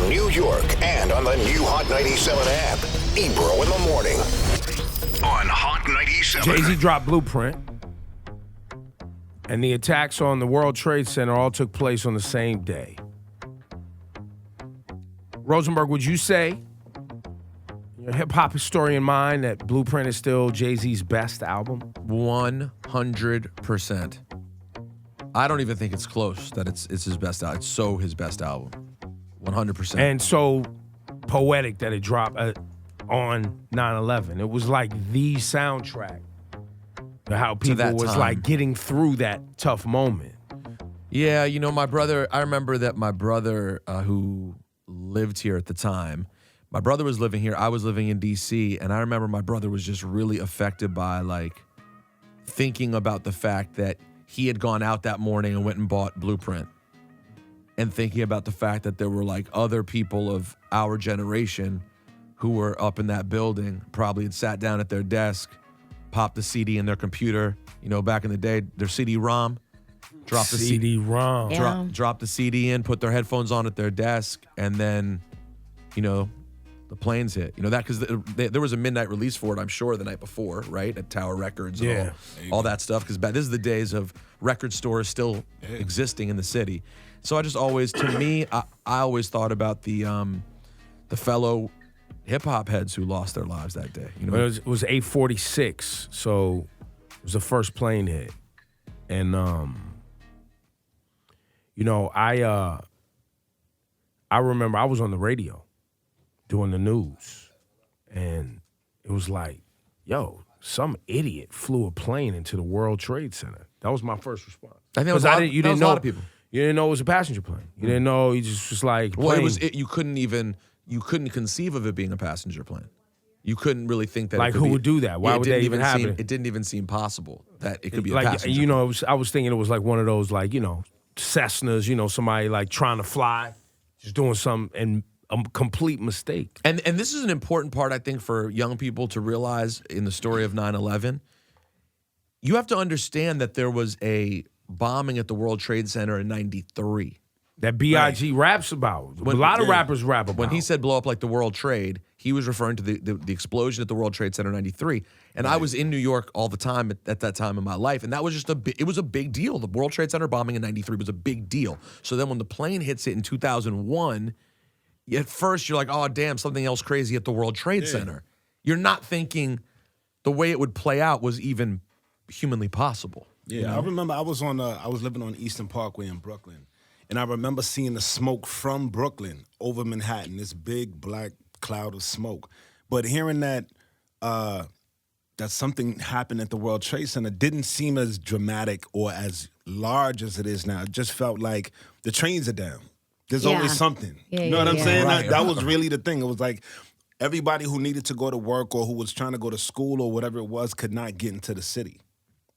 New York, and on the new Hot 97 app. Ebro in the morning on Hot 97. Jay-Z dropped Blueprint, and the attacks on the World Trade Center all took place on the same day. Rosenberg, would you say, your hip-hop historian mind, that Blueprint is still Jay-Z's best album? 100%. I don't even think it's close that it's his best album. It's so his best album. 100%. And so poetic that it dropped on 9/11. It was like the soundtrack to how people was time. like getting through that tough moment. Yeah, you know, I remember that my brother who lived here at the time, my brother was living here, I was living in D.C., and I remember my brother was just really affected by, like, thinking about the fact that he had gone out that morning and went and bought Blueprint, and thinking about the fact that there were, like, other people of our generation who were up in that building, probably had sat down at their desk, popped the CD in their computer, you know, back in the day, their CD-ROM, dropped the CD-ROM. Yeah. Drop the CD in, put their headphones on at their desk, and then, you know, the planes hit. You know, that because there was a midnight release for it, I'm sure, the night before, right? At Tower Records and all that stuff. Because this is the days of record stores still existing in the city. So I just always, to me, I always thought about the fellow hip-hop heads who lost their lives that day. You know, Well, it was 8:46, so it was the first plane hit. And, you know, I remember I was on the radio doing the news, and it was like, yo, some idiot flew a plane into the World Trade Center. That was my first response. I think it was Because a lot of people. You didn't know it was a passenger plane. You didn't know. You just was like, Well, plane. you couldn't conceive of it being a passenger plane. You couldn't really think that. Like, it could who be, would do that? Why it would didn't that even happen? It didn't even seem possible that it could be a like, passenger. you know, I was thinking it was like one of those, like, you know, Cessnas, you know, somebody like trying to fly, just doing something, and a complete mistake. And this is an important part, I think, for young people to realize in the story of 9/11. You have to understand that there was a bombing at the World Trade Center in 93. That B.I.G. raps about. A lot of rappers rap about. When he said blow up like the World Trade, he was referring to the explosion at the World Trade Center in 93. And I was in New York all the time at that time in my life. And that was just it was a big deal. The World Trade Center bombing in 93 was a big deal. So then when the plane hits it in 2001, at first you're like, oh, damn, something else crazy at the World Trade Center. You're not thinking the way it would play out was even humanly possible. Yeah, you know? I remember I was living on Eastern Parkway in Brooklyn, and I remember seeing the smoke from Brooklyn over Manhattan, this big black cloud of smoke. But hearing that that something happened at the World Trade Center didn't seem as dramatic or as large as it is now. It just felt like the trains are down. There's always something. You know what I'm saying? Right. That was really the thing. It was like everybody who needed to go to work or who was trying to go to school or whatever it was could not get into the city,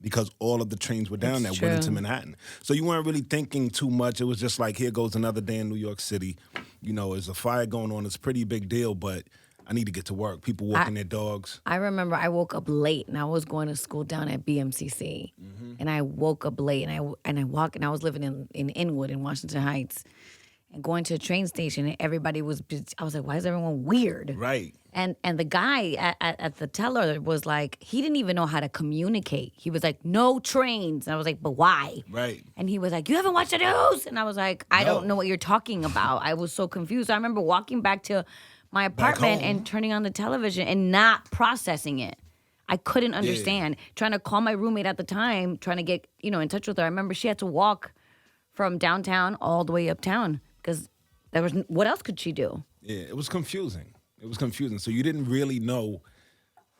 because all of the trains were down that went into Manhattan. So you weren't really thinking too much. It was just like, here goes another day in New York City. You know, there's a fire going on. It's a pretty big deal, but I need to get to work. People walking their dogs. I remember I woke up late and I was going to school down at BMCC. And I woke up late and I walked, and I was living in Inwood in Washington Heights, and going to a train station, and everybody was, I was like, why is everyone weird? Right. And the guy at the teller was like, he didn't even know how to communicate. He was like, no trains. And I was like, but why? Right. And he was like, you haven't watched the news? And I was like, I don't know what you're talking about. I was so confused. I remember walking back to my apartment and turning on the television and not processing it. I couldn't understand. Trying to call my roommate at the time, trying to get, in touch with her. I remember she had to walk from downtown all the way uptown because what else could she do? Yeah, it was confusing. It was confusing. So you didn't really know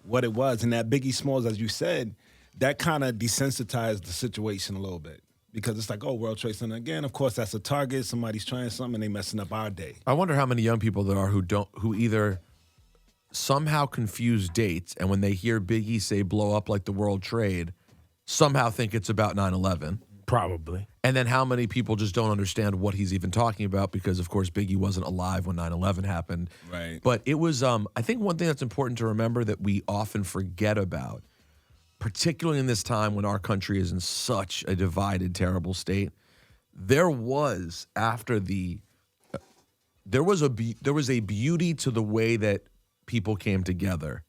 what it was. And that Biggie Smalls, as you said, that kind of desensitized the situation a little bit. Because it's like, oh, World Trade Center again. Of course, that's a target. Somebody's trying something and they messing up our day. I wonder how many young people there are who either somehow confuse dates, and when they hear Biggie say blow up like the World Trade, somehow think it's about 9/11. Probably. And then how many people just don't understand what he's even talking about because, of course, Biggie wasn't alive when 9/11 happened. Right. But it was, I think one thing that's important to remember that we often forget about, particularly in this time when our country is in such a divided, terrible state, there was, after the there was a beauty to the way that people came together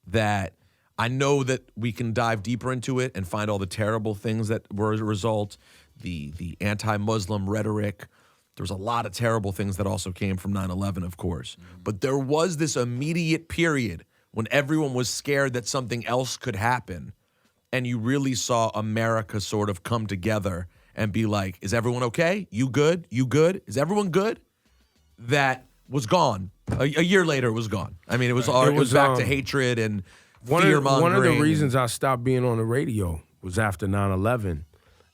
that I know that we can dive deeper into it and find all the terrible things that were as a result, the anti-Muslim rhetoric. There was a lot of terrible things that also came from 9/11, of course. But there was this immediate period when everyone was scared that something else could happen, and you really saw America sort of come together and be like, is everyone okay? You good? You good? Is everyone good? That was gone. A year later, it was gone. I mean, it was back to hatred and fear-mongering. One of the reasons I stopped being on the radio was after 9/11.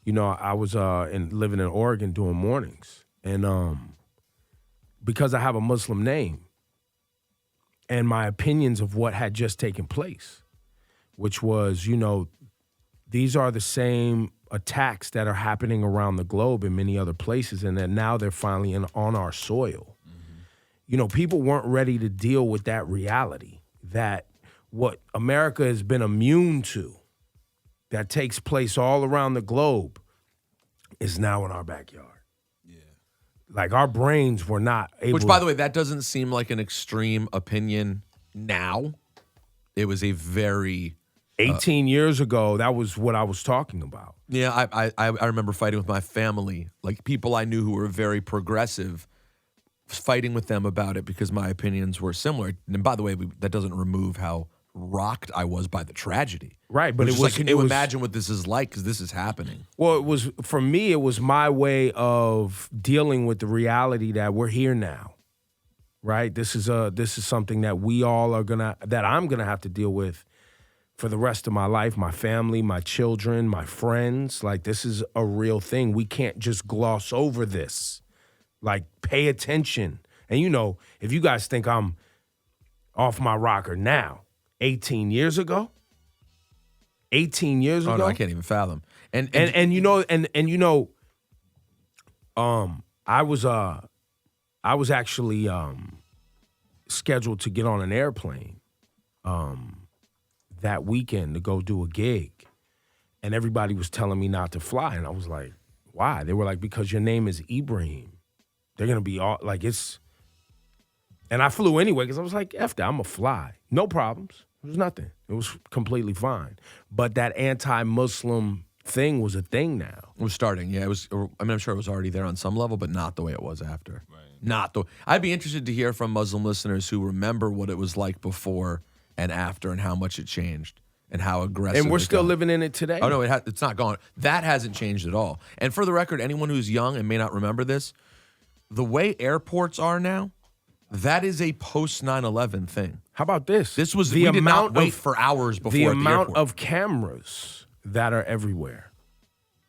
You know, I was living in Oregon doing mornings. And because I have a Muslim name and my opinions of what had just taken place, which was, you know, these are the same attacks that are happening around the globe in many other places, and that now they're finally on our soil. Mm-hmm. You know, people weren't ready to deal with that reality, that what America has been immune to, that takes place all around the globe, is now in our backyard. Like, our brains were not able. Which, by the way, that doesn't seem like an extreme opinion now. It was a very 18 years ago, that was what I was talking about. Yeah, I remember fighting with my family, like people I knew who were very progressive, fighting with them about it because my opinions were similar. And by the way, that doesn't remove how rocked I was by the tragedy. Right, but it was like, can you imagine what this is like? Because this is happening. Well, it was, for me, it was my way of dealing with the reality that we're here now. Right? This is something that we all are that I'm gonna have to deal with for the rest of my life, my family, my children, my friends. Like, this is a real thing. We can't just gloss over this. Like, pay attention. And you know, if you guys think I'm off my rocker now, 18 years ago? 18 years ago? Oh, no, I can't even fathom. And you know, I was actually scheduled to get on an airplane that weekend to go do a gig. And everybody was telling me not to fly. And I was like, why? They were like, because your name is Ibrahim. They're going to be all, like, it's... And I flew anyway because I was like, F that, I'm going to fly. No problems. It was nothing. It was completely fine. But that anti-Muslim thing was a thing now. It was starting, yeah. It was. I mean, I'm sure it was already there on some level, but not the way it was after. Right. I'd be interested to hear from Muslim listeners who remember what it was like before and after, and how much it changed, and how aggressive. And we're still living in it today. Oh no, it's not gone. That hasn't changed at all. And for the record, anyone who's young and may not remember this, the way airports are now, that is a post 9/11 thing. How about this? This was we did not wait for hours before the at amount airport. of cameras that are everywhere.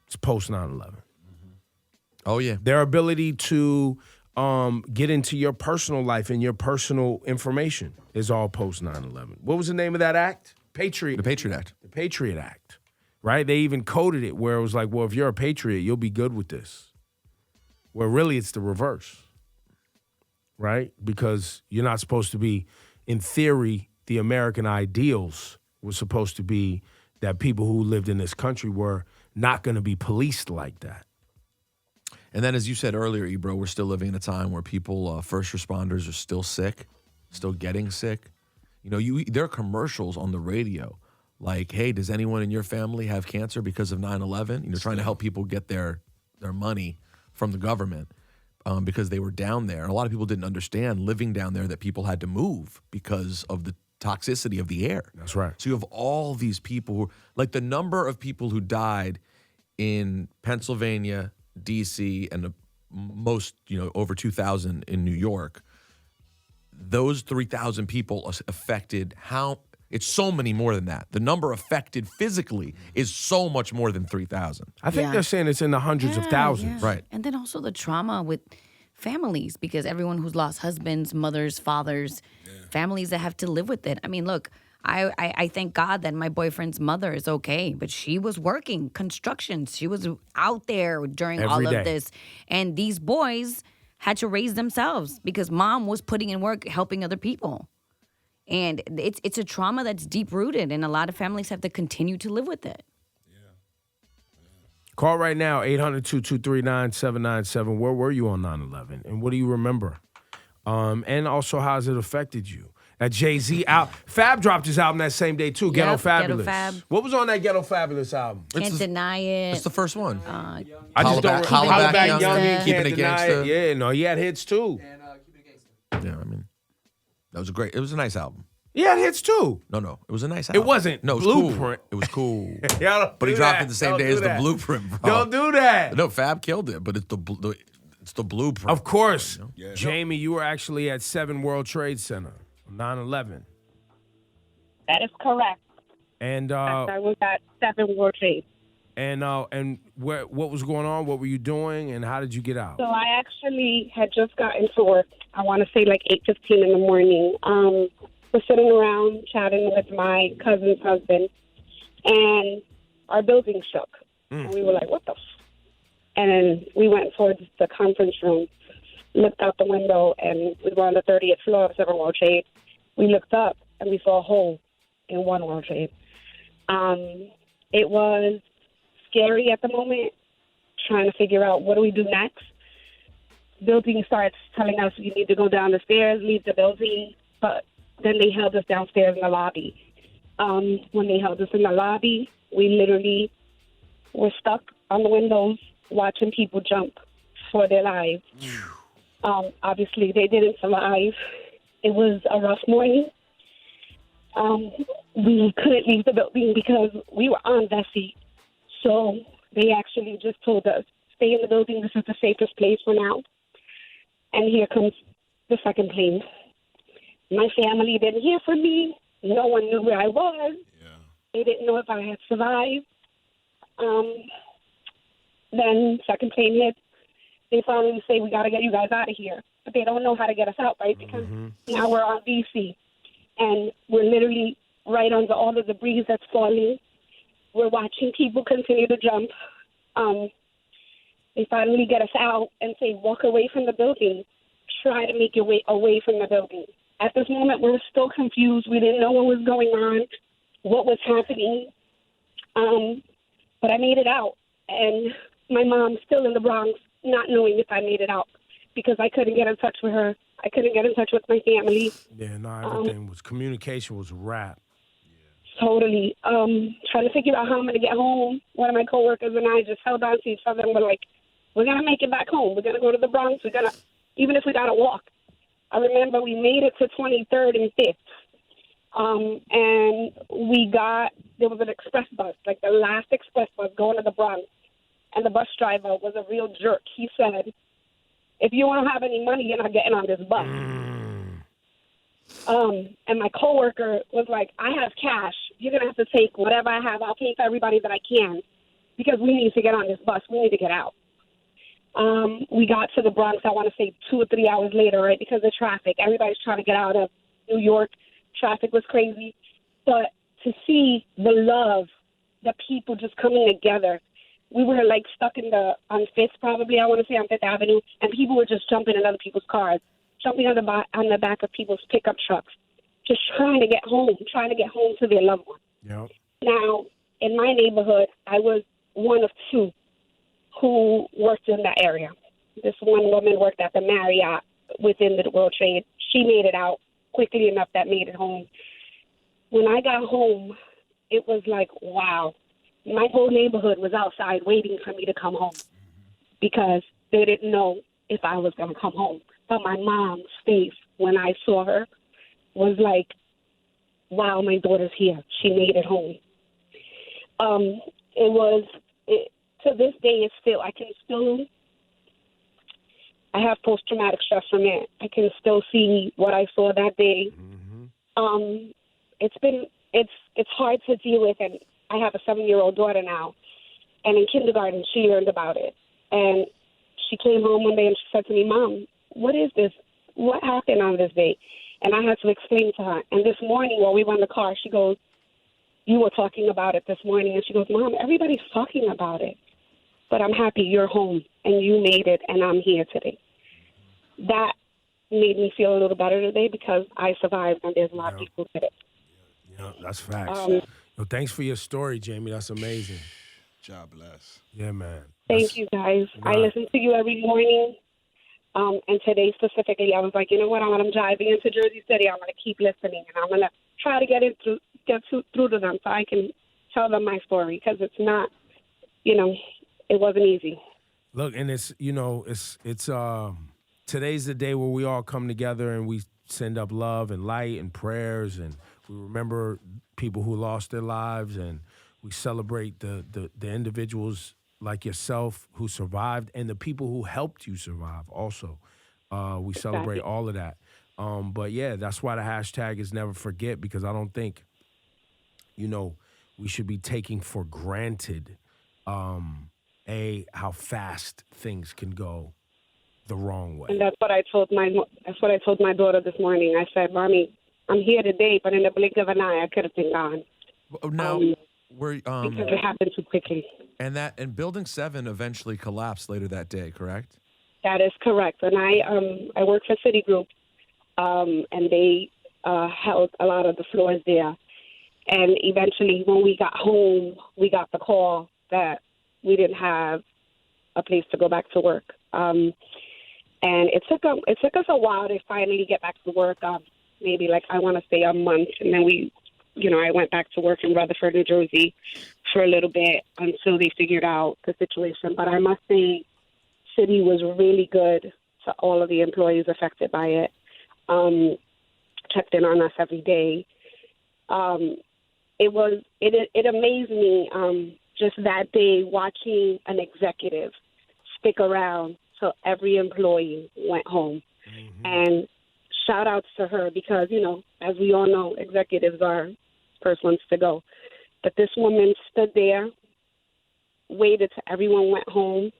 It's post 9/11. Oh yeah, their ability to get into your personal life and your personal information is all post 9/11. What was the name of that act? The Patriot Act. The Patriot Act. Right? They even coded it where it was like, well, if you're a patriot, you'll be good with this. Where really it's the reverse. Right? Because you're not supposed to be, in theory, the American ideals were supposed to be that people who lived in this country were not going to be policed like that. And then, as you said earlier, Ebro, we're still living in a time where people, first responders, are still sick, still getting sick. You know, there are commercials on the radio like, hey, does anyone in your family have cancer because of 9/11? You know, trying to help people get their money from the government. Because they were down there. And a lot of people didn't understand living down there that people had to move because of the toxicity of the air. That's right. So you have all these people who, like the number of people who died in Pennsylvania, D.C., and the most, over 2,000 in New York. Those 3,000 people affected it's so many more than that. The number affected physically is so much more than 3,000. I think they're saying it's in the hundreds of thousands. Yeah. Right. And then also the trauma with families, because everyone who's lost husbands, mothers, fathers, families that have to live with it. I mean, look, I thank God that my boyfriend's mother is okay, but she was working construction. She was out there during Every all day. of this. And these boys had to raise themselves because mom was putting in work, helping other people. And it's a trauma that's deep-rooted, and a lot of families have to continue to live with it. Call right now, 800-223-9797. Where were you on 9/11? And what do you remember? And also, how's it affected you? That Jay-Z out. Fab dropped his album that same day too. Ghetto Yep, Fabulous. Ghetto Fab. What was on that Ghetto Fabulous album? Can't deny it. It's the first one. I just don't. Holla Back Back Youngin', Youngin', Keeping Can't It Deny Gangsta. It. Yeah, no, he had hits too. Yeah, I mean, that was it was a nice album. He had hits too. No, it was a nice album. It wasn't No, it was Blueprint. Cool. It was cool. Y'all don't But he do dropped that. it the same Don't day do as the that. Blueprint, bro. Don't do that. No, Fab killed it, but it's the Blueprint. Of course. Yeah. Jamie, you were actually at 7 World Trade Center, 9/11. That is correct. And I was at 7 World Trade. and what was going on? What were you doing? And how did you get out? So I actually had just gotten to work. I want to say like 8:15 in the morning. We're sitting around chatting with my cousin's husband, and our building shook. And we were like, what the f-? And then we went towards the conference room, looked out the window, and we were on the 30th floor of 7 World Trade. We looked up, and we saw a hole in 1 World Trade. It was scary at the moment, trying to figure out what do we do next. Building starts telling us we need to go down the stairs, leave the building, but then they held us downstairs in the lobby. When they held us in the lobby, we literally were stuck on the windows watching people jump for their lives. Obviously, they didn't survive. It was a rough morning. We couldn't leave the building because we were on Vesey. So they actually just told us, stay in the building. This is the safest place for now. And here comes the second plane. My family didn't hear from me. No one knew where I was. Yeah. They didn't know if I had survived. Then second plane hit. They finally say, we got to get you guys out of here. But they don't know how to get us out, right? Because now we're on DC. And we're literally right under all the debris that's falling. We're watching people continue to jump. They finally get us out and say, walk away from the building. Try to make your way away from the building. At this moment, we're still confused. We didn't know what was going on, what was happening. But I made it out. And my mom's still in the Bronx, not knowing if I made it out because I couldn't get in touch with her. I couldn't get in touch with my family. Yeah, no, everything was communication was a wrap. Totally. Trying to figure out how I'm going to get home. One of my coworkers and I just held on to each other and we're like, we're going to make it back home. We're going to go to the Bronx. We're going to, even if we got to walk. I remember we made it to 23rd and 5th. And there was an express bus, like the last express bus going to the Bronx. And the bus driver was a real jerk. He said, if you don't have any money, you're not getting on this bus. And my coworker was like, I have cash. You're going to have to take whatever I have. I'll pay for everybody that I can because we need to get on this bus. We need to get out. We got to the Bronx, I want to say 2 or 3 hours later, right, because of traffic. Everybody's trying to get out of New York. Traffic was crazy. But to see the love, the people just coming together, we were like stuck on 5th probably, I want to say on 5th Avenue, and people were just jumping in other people's cars, jumping on the back of people's pickup trucks, just trying to get home to their loved one. Yep. Now, in my neighborhood, I was one of 2 who worked in that area. This one woman worked at the Marriott within the World Trade. She made it out quickly enough that made it home. When I got home, it was like, wow. My whole neighborhood was outside waiting for me to come home because they didn't know if I was going to come home. But my mom's face when I saw her was like, wow, my daughter's here. She made it home. To this day, I have post-traumatic stress from it. I can still see what I saw that day. It's hard to deal with, and I have a 7-year-old daughter now, and in kindergarten, she learned about it. And she came home one day and she said to me, Mom, what is this? What happened on this day? And I had to explain to her. And this morning while we were in the car, she goes, you were talking about it this morning. And she goes, Mom, everybody's talking about it. But I'm happy you're home and you made it and I'm here today. That made me feel a little better today because I survived and there's a lot of people that did it. Yeah, that's facts. Thanks for your story, Jamie. That's amazing. God bless. Yeah, man. Thank you, guys. I listen to you every morning. And today specifically, I was like, you know what? When I'm driving into Jersey City, I'm going to keep listening, and I'm going to try to get through to them so I can tell them my story, because it's not, it wasn't easy. Look, and it's today's the day where we all come together and we send up love and light and prayers, and we remember people who lost their lives, and we celebrate the individuals like yourself who survived and the people who helped you survive also. We celebrate all of that. But yeah, that's why the hashtag is never forget, because I don't think, we should be taking for granted, how fast things can go the wrong way. And that's what I told my daughter this morning. I said, Mommy, I'm here today, but in the blink of an eye, I could have been gone. Now, because it happened too quickly. And Building 7 eventually collapsed later that day, correct? That is correct. And I work for Citigroup, and they held a lot of the floors there. And eventually, when we got home, we got the call that we didn't have a place to go back to work. And it took us a while to finally get back to work. Maybe I want to say a month, and then I went back to work in Rutherford, New Jersey for a little bit until they figured out the situation. But I must say, City was really good to all of the employees affected by it. Checked in on us every day. It amazed me just that day watching an executive stick around till every employee went home. Mm-hmm. And shout outs to her because, as we all know, executives are first ones to go. But this woman stood there, waited till everyone went home,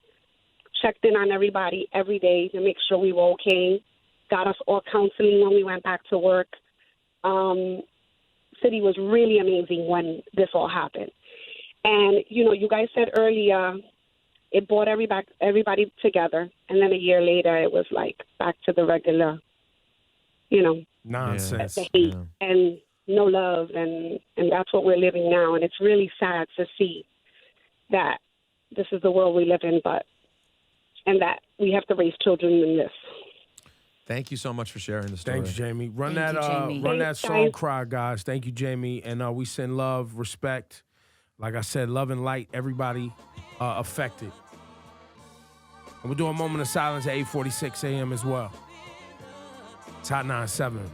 checked in on everybody every day to make sure we were okay, got us all counseling when we went back to work. City was really amazing when this all happened. And, you guys said earlier, it brought everybody together. And then a year later, it was back to the regular, nonsense. The hate and no love. And that's what we're living now. And it's really sad to see that this is the world we live in, and that we have to raise children in this. Thank you so much for sharing the story. Thanks, Jamie. Run Thank you, Jamie. that song cry, guys. Thank you, Jamie. And we send love, respect. Like I said, love and light, everybody affected. And we'll do a moment of silence at 8:46 a.m. as well. It's Hot 97.